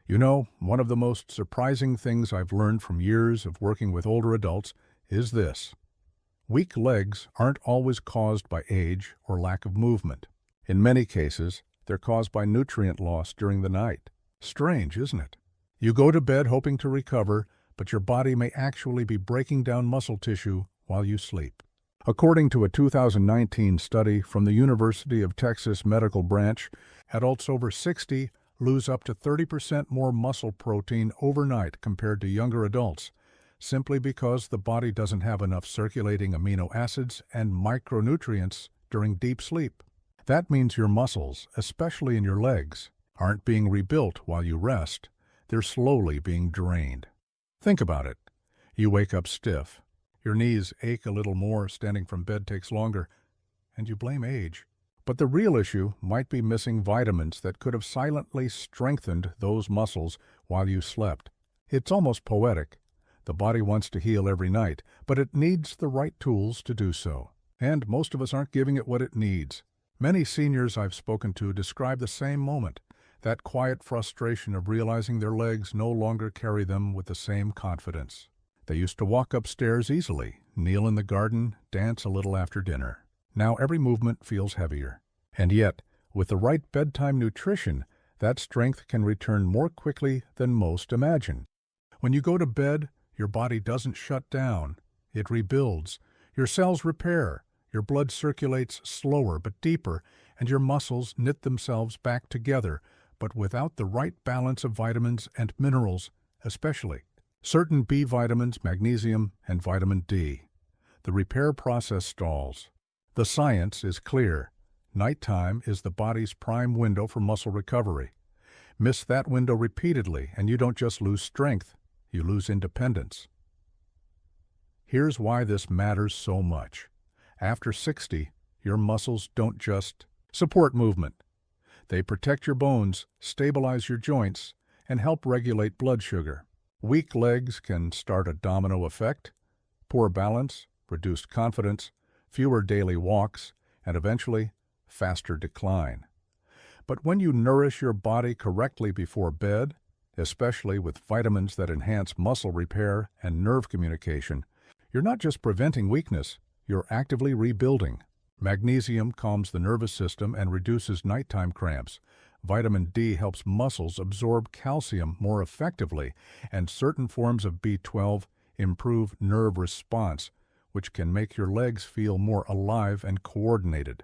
You know, one of the most surprising things I've learned from years of working with older adults is this. Weak legs aren't always caused by age or lack of movement. In many cases, they're caused by nutrient loss during the night. Strange, isn't it? You go to bed hoping to recover, but your body may actually be breaking down muscle tissue while you sleep. According to a 2019 study from the University of Texas Medical Branch, adults over 60 lose up to 30% more muscle protein overnight compared to younger adults, simply because the body doesn't have enough circulating amino acids and micronutrients during deep sleep. That means your muscles, especially in your legs, aren't being rebuilt while you rest. They're slowly being drained. Think about it. You wake up stiff. Your knees ache a little more, standing from bed takes longer, and you blame age. But the real issue might be missing vitamins that could have silently strengthened those muscles while you slept. It's almost poetic. The body wants to heal every night, but it needs the right tools to do so. And most of us aren't giving it what it needs. Many seniors I've spoken to describe the same moment, that quiet frustration of realizing their legs no longer carry them with the same confidence. They used to walk upstairs easily, kneel in the garden, dance a little after dinner. Now every movement feels heavier. And yet, with the right bedtime nutrition, that strength can return more quickly than most imagine. When you go to bed, your body doesn't shut down. It rebuilds. Your cells repair. Your blood circulates slower but deeper, and your muscles knit themselves back together, but without the right balance of vitamins and minerals, especially certain B vitamins, magnesium, and vitamin D. The repair process stalls. The science is clear. Nighttime is the body's prime window for muscle recovery. Miss that window repeatedly, and you don't just lose strength, you lose independence. Here's why this matters so much. After 60, your muscles don't just support movement. They protect your bones, stabilize your joints, and help regulate blood sugar. Weak legs can start a domino effect: poor balance, reduced confidence, fewer daily walks, and eventually, faster decline. But when you nourish your body correctly before bed, especially with vitamins that enhance muscle repair and nerve communication, you're not just preventing weakness, you're actively rebuilding. Magnesium calms the nervous system and reduces nighttime cramps. Vitamin D helps muscles absorb calcium more effectively, and certain forms of B12 improve nerve response, which can make your legs feel more alive and coordinated.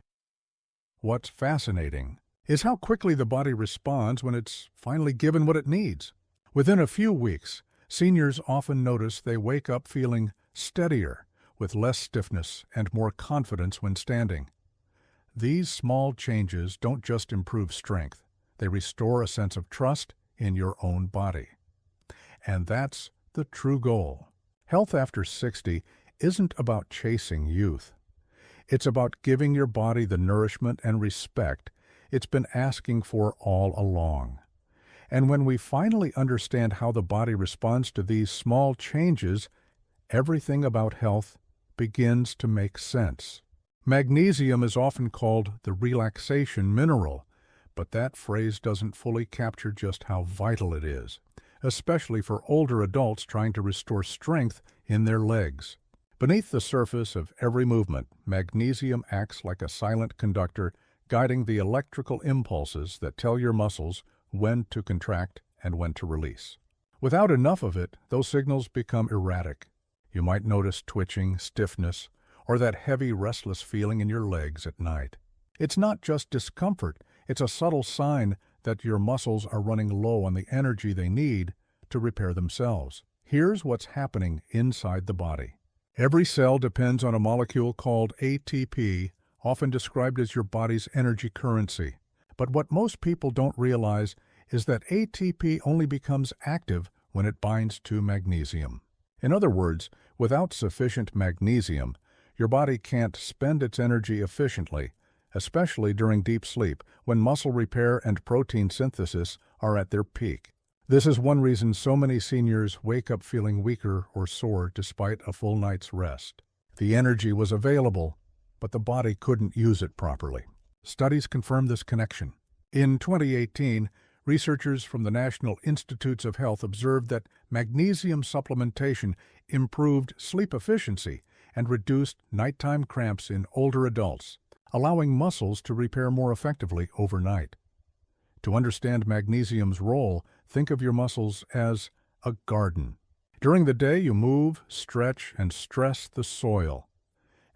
What's fascinating is how quickly the body responds when it's finally given what it needs. Within a few weeks, seniors often notice they wake up feeling steadier, with less stiffness and more confidence when standing. These small changes don't just improve strength, they restore a sense of trust in your own body. And that's the true goal. Health after 60 isn't about chasing youth. It's about giving your body the nourishment and respect it's been asking for all along. And when we finally understand how the body responds to these small changes, everything about health begins to make sense. Magnesium is often called the relaxation mineral, but that phrase doesn't fully capture just how vital it is, especially for older adults trying to restore strength in their legs. Beneath the surface of every movement, magnesium acts like a silent conductor, guiding the electrical impulses that tell your muscles when to contract and when to release. Without enough of it, those signals become erratic. You might notice twitching, stiffness, or that heavy, restless feeling in your legs at night. It's not just discomfort, it's a subtle sign that your muscles are running low on the energy they need to repair themselves. Here's what's happening inside the body. Every cell depends on a molecule called ATP, often described as your body's energy currency. But what most people don't realize is that ATP only becomes active when it binds to magnesium. In other words, without sufficient magnesium, your body can't spend its energy efficiently, especially during deep sleep, when muscle repair and protein synthesis are at their peak. This is one reason so many seniors wake up feeling weaker or sore despite a full night's rest. The energy was available, but the body couldn't use it properly. Studies confirm this connection. In 2018, Researchers from the National Institutes of Health observed that magnesium supplementation improved sleep efficiency and reduced nighttime cramps in older adults, allowing muscles to repair more effectively overnight. To understand magnesium's role, think of your muscles as a garden. During the day, you move, stretch, and stress the soil.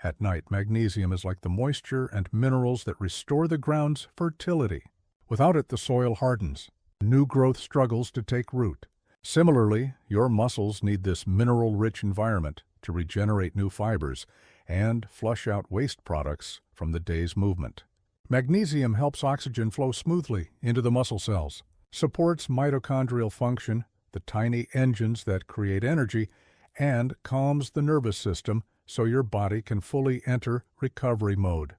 At night, magnesium is like the moisture and minerals that restore the ground's fertility. Without it, the soil hardens. New growth struggles to take root. Similarly, your muscles need this mineral-rich environment to regenerate new fibers and flush out waste products from the day's movement. Magnesium helps oxygen flow smoothly into the muscle cells, supports mitochondrial function, the tiny engines that create energy, and calms the nervous system so your body can fully enter recovery mode.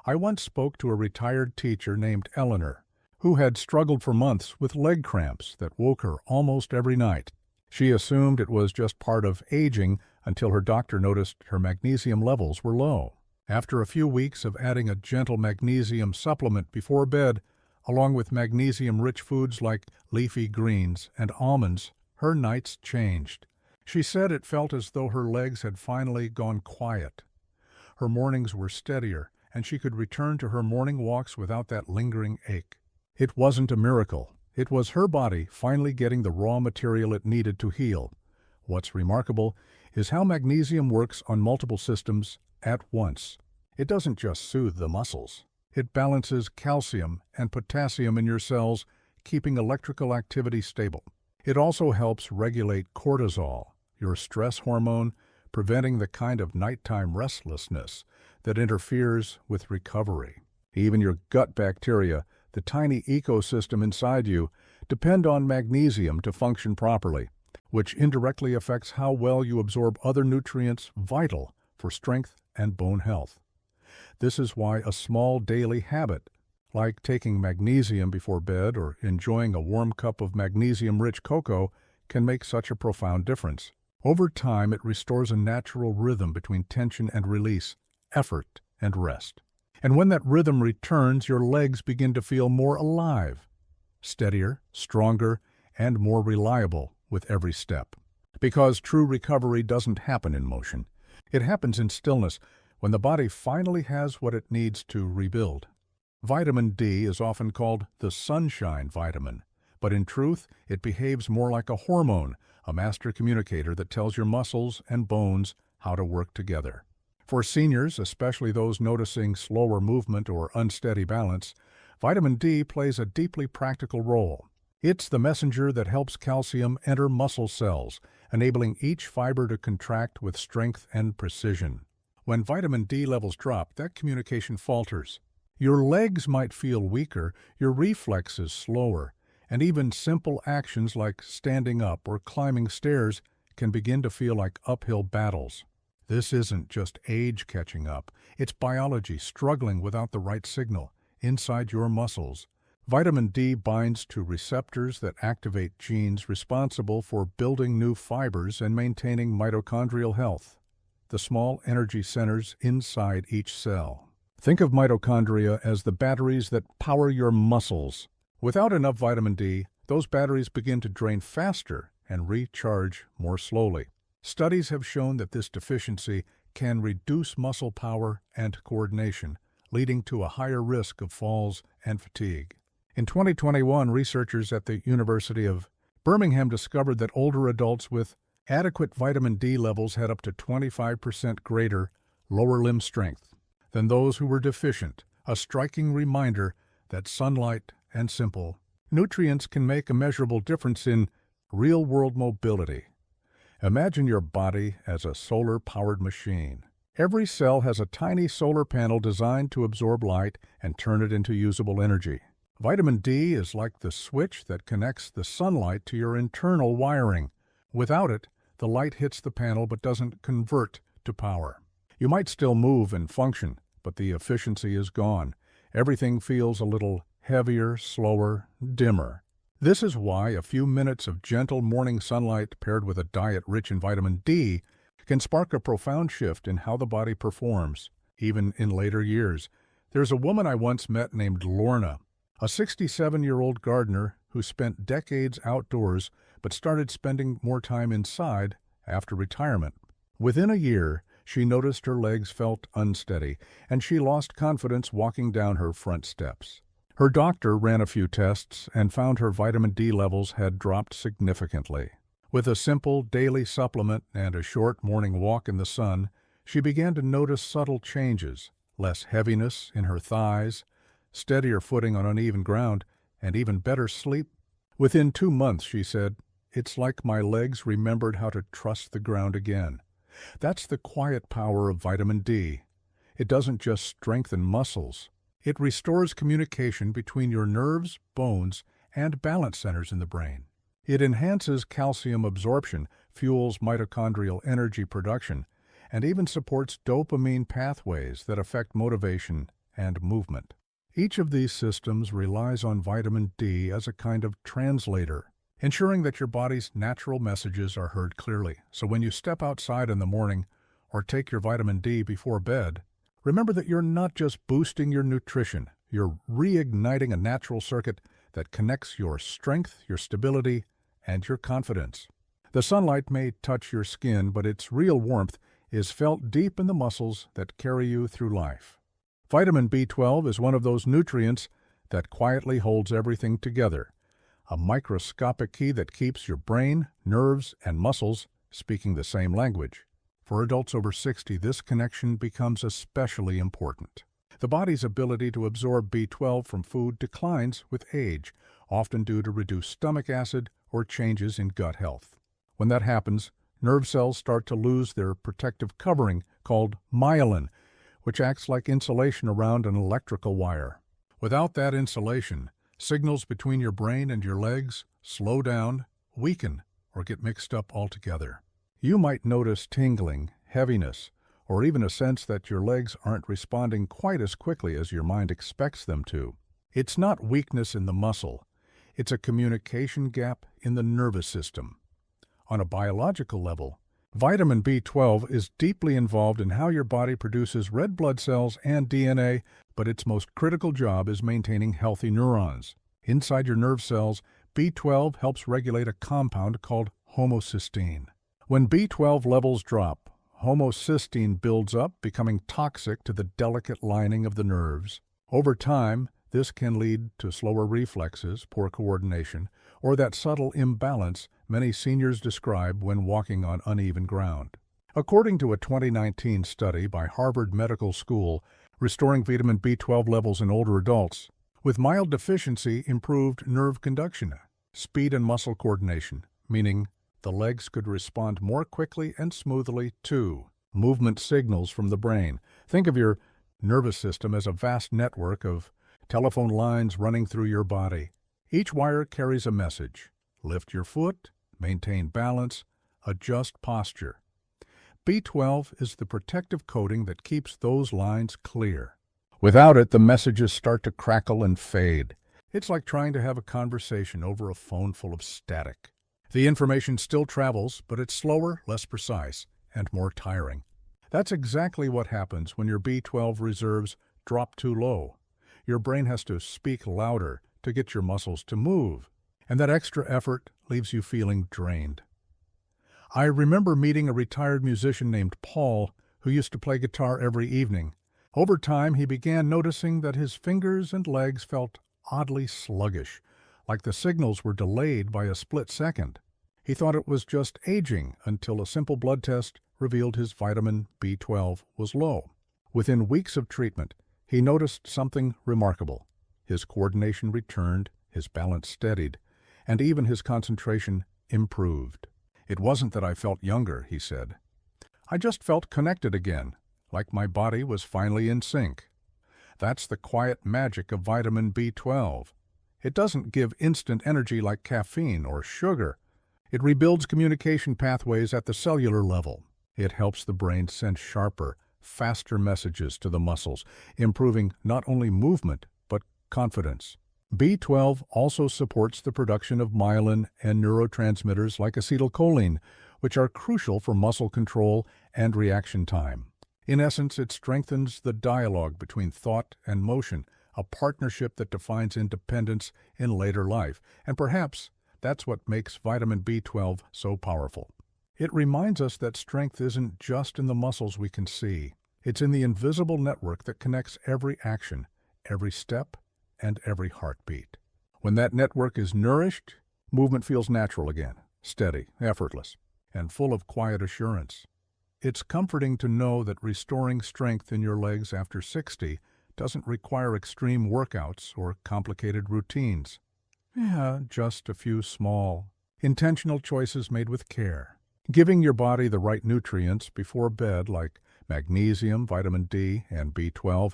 I once spoke to a retired teacher named Eleanor, who had struggled for months with leg cramps that woke her almost every night. She assumed it was just part of aging until her doctor noticed her magnesium levels were low. After a few weeks of adding a gentle magnesium supplement before bed, along with magnesium-rich foods like leafy greens and almonds, her nights changed. She said it felt as though her legs had finally gone quiet. Her mornings were steadier, and she could return to her morning walks without that lingering ache. It wasn't a miracle. It was her body finally getting the raw material it needed to heal. What's remarkable is how magnesium works on multiple systems at once. It doesn't just soothe the muscles. It balances calcium and potassium in your cells, keeping electrical activity stable. It also helps regulate cortisol, your stress hormone, preventing the kind of nighttime restlessness that interferes with recovery. Even your gut bacteria, the tiny ecosystem inside you, depend on magnesium to function properly, which indirectly affects how well you absorb other nutrients vital for strength and bone health. This is why a small daily habit, like taking magnesium before bed or enjoying a warm cup of magnesium-rich cocoa, can make such a profound difference. Over time, it restores a natural rhythm between tension and release, effort and rest. And when that rhythm returns, your legs begin to feel more alive, steadier, stronger, and more reliable with every step. Because true recovery doesn't happen in motion. It happens in stillness, when the body finally has what it needs to rebuild. Vitamin D is often called the sunshine vitamin, but in truth, it behaves more like a hormone, a master communicator that tells your muscles and bones how to work together. For seniors, especially those noticing slower movement or unsteady balance, vitamin D plays a deeply practical role. It's the messenger that helps calcium enter muscle cells, enabling each fiber to contract with strength and precision. When vitamin D levels drop, that communication falters. Your legs might feel weaker, your reflexes slower, and even simple actions like standing up or climbing stairs can begin to feel like uphill battles. This isn't just age catching up, it's biology struggling without the right signal inside your muscles. Vitamin D binds to receptors that activate genes responsible for building new fibers and maintaining mitochondrial health, the small energy centers inside each cell. Think of mitochondria as the batteries that power your muscles. Without enough vitamin D, those batteries begin to drain faster and recharge more slowly. Studies have shown that this deficiency can reduce muscle power and coordination, leading to a higher risk of falls and fatigue. In 2021, researchers at the University of Birmingham discovered that older adults with adequate vitamin D levels had up to 25% greater lower limb strength than those who were deficient, a striking reminder that sunlight and simple nutrients can make a measurable difference in real-world mobility. Imagine your body as a solar-powered machine. Every cell has a tiny solar panel designed to absorb light and turn it into usable energy. Vitamin D is like the switch that connects the sunlight to your internal wiring. Without it, the light hits the panel but doesn't convert to power. You might still move and function, but the efficiency is gone. Everything feels a little heavier, slower, dimmer. This is why a few minutes of gentle morning sunlight paired with a diet rich in vitamin D can spark a profound shift in how the body performs, even in later years. There's a woman I once met named Lorna. A 67-year-old gardener who spent decades outdoors but started spending more time inside after retirement. Within a year, she noticed her legs felt unsteady, and she lost confidence walking down her front steps. Her doctor ran a few tests and found her vitamin D levels had dropped significantly. With a simple daily supplement and a short morning walk in the sun, she began to notice subtle changes: less heaviness in her thighs, steadier footing on uneven ground, and even better sleep. Within 2 months, she said, "It's like my legs remembered how to trust the ground again." That's the quiet power of vitamin D. It doesn't just strengthen muscles. It restores communication between your nerves, bones, and balance centers in the brain. It enhances calcium absorption, fuels mitochondrial energy production, and even supports dopamine pathways that affect motivation and movement. Each of these systems relies on vitamin D as a kind of translator, ensuring that your body's natural messages are heard clearly. So when you step outside in the morning or take your vitamin D before bed, remember that you're not just boosting your nutrition, you're reigniting a natural circuit that connects your strength, your stability, and your confidence. The sunlight may touch your skin, but its real warmth is felt deep in the muscles that carry you through life. Vitamin B12 is one of those nutrients that quietly holds everything together, a microscopic key that keeps your brain, nerves, and muscles speaking the same language. For adults over 60, this connection becomes especially important. The body's ability to absorb B12 from food declines with age, often due to reduced stomach acid or changes in gut health. When that happens, nerve cells start to lose their protective covering called myelin, which acts like insulation around an electrical wire. Without that insulation, signals between your brain and your legs slow down, weaken, or get mixed up altogether. You might notice tingling, heaviness, or even a sense that your legs aren't responding quite as quickly as your mind expects them to. It's not weakness in the muscle. It's a communication gap in the nervous system. On a biological level, vitamin B12 is deeply involved in how your body produces red blood cells and DNA, but its most critical job is maintaining healthy neurons. Inside your nerve cells, B12 helps regulate a compound called homocysteine. When B12 levels drop, homocysteine builds up, becoming toxic to the delicate lining of the nerves. Over time, this can lead to slower reflexes, poor coordination, or that subtle imbalance many seniors describe when walking on uneven ground. According to a 2019 study by Harvard Medical School, restoring vitamin B12 levels in older adults with mild deficiency improved nerve conduction, speed and muscle coordination, meaning the legs could respond more quickly and smoothly to movement signals from the brain. Think of your nervous system as a vast network of telephone lines running through your body. Each wire carries a message. Lift your foot, maintain balance, adjust posture. B12 is the protective coating that keeps those lines clear. Without it, the messages start to crackle and fade. It's like trying to have a conversation over a phone full of static. The information still travels, but it's slower, less precise, and more tiring. That's exactly what happens when your B12 reserves drop too low. Your brain has to speak louder to get your muscles to move, and that extra effort leaves you feeling drained. I remember meeting a retired musician named Paul who used to play guitar every evening. Over time, he began noticing that his fingers and legs felt oddly sluggish, like the signals were delayed by a split second. He thought it was just aging until a simple blood test revealed his vitamin B12 was low. Within weeks of treatment, he noticed something remarkable. His coordination returned, his balance steadied, and even his concentration improved. "It wasn't that I felt younger," he said. "I just felt connected again, like my body was finally in sync." That's the quiet magic of vitamin B12. It doesn't give instant energy like caffeine or sugar. It rebuilds communication pathways at the cellular level. It helps the brain send sharper, faster messages to the muscles, improving not only movement, but confidence. B12 also supports the production of myelin and neurotransmitters like acetylcholine, which are crucial for muscle control and reaction time. In essence, it strengthens the dialogue between thought and motion, a partnership that defines independence in later life. And perhaps that's what makes vitamin B12 so powerful. It reminds us that strength isn't just in the muscles we can see. It's in the invisible network that connects every action, every step, and every heartbeat. When that network is nourished, movement feels natural again, steady, effortless, and full of quiet assurance. It's comforting to know that restoring strength in your legs after 60 doesn't require extreme workouts or complicated routines. Just a few small, intentional choices made with care. Giving your body the right nutrients before bed, like magnesium, vitamin D, and B12,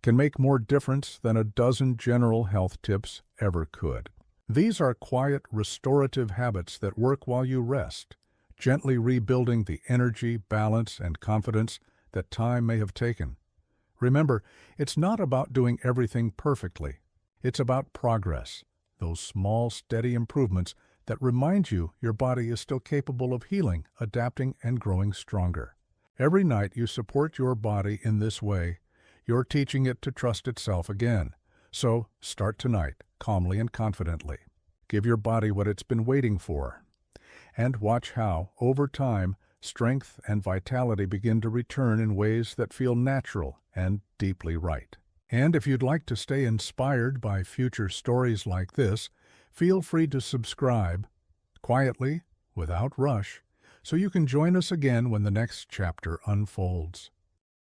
can make more difference than a dozen general health tips ever could. These are quiet, restorative habits that work while you rest, gently rebuilding the energy, balance, and confidence that time may have taken. Remember, it's not about doing everything perfectly. It's about progress, those small, steady improvements that remind you your body is still capable of healing, adapting, and growing stronger. Every night you support your body in this way, you're teaching it to trust itself again. So start tonight, calmly and confidently. Give your body what it's been waiting for. And watch how, over time, strength and vitality begin to return in ways that feel natural and deeply right. And if you'd like to stay inspired by future stories like this, feel free to subscribe, quietly, without rush, so you can join us again when the next chapter unfolds.